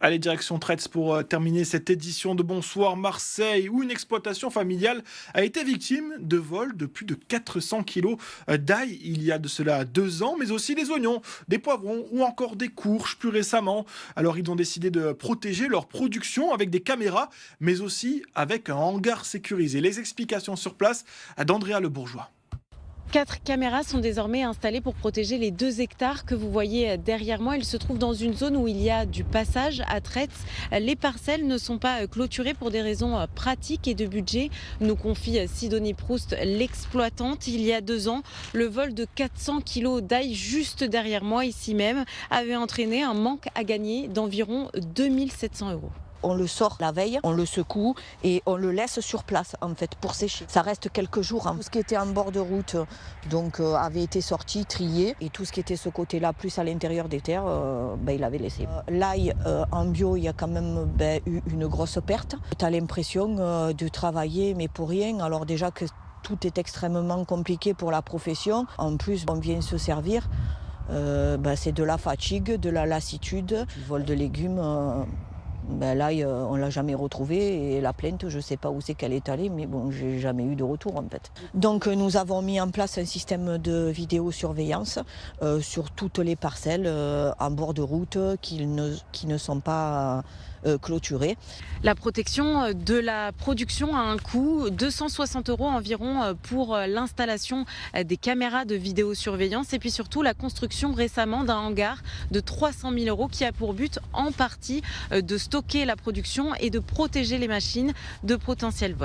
Allez, direction Traits pour terminer cette édition de Bonsoir Marseille, où une exploitation familiale a été victime de vols de plus de 400 kilos d'ail il y a de cela 2 ans, mais aussi des oignons, des poivrons ou encore des courges plus récemment. Alors ils ont décidé de protéger leur production avec des caméras, mais aussi avec un hangar sécurisé. Les explications sur place d'Andrea Le Bourgeois. 4 caméras sont désormais installées pour protéger les 2 hectares que vous voyez derrière moi. Ils se trouvent dans une zone où il y a du passage à traite. Les parcelles ne sont pas clôturées pour des raisons pratiques et de budget, nous confie Sidonie Proust, l'exploitante. Il y a 2 ans, le vol de 400 kilos d'ail juste derrière moi, ici même, avait entraîné un manque à gagner d'environ 2700 €. On le sort la veille, on le secoue et on le laisse sur place en fait pour sécher. Ça reste quelques jours. Tout ce qui était en bord de route avait été sorti, trié, et tout ce qui était ce côté-là plus à l'intérieur des terres, il avait laissé. L'ail en bio, il y a quand même eu une grosse perte. Tu as l'impression de travailler mais pour rien. Alors déjà que tout est extrêmement compliqué pour la profession. En plus, on vient se servir. C'est de la fatigue, de la lassitude. Le vol de légumes. L'ail, on ne l'a jamais retrouvé, et la plainte, je ne sais pas où c'est qu'elle est allée, mais bon, j'ai jamais eu de retour en fait. Donc nous avons mis en place un système de vidéosurveillance sur toutes les parcelles en bord de route qui ne sont pas clôturées. La protection de la production a un coût, 260 € environ pour l'installation des caméras de vidéosurveillance, et puis surtout la construction récemment d'un hangar de 300 000 € qui a pour but en partie de stocker la production et de protéger les machines de potentiels vols.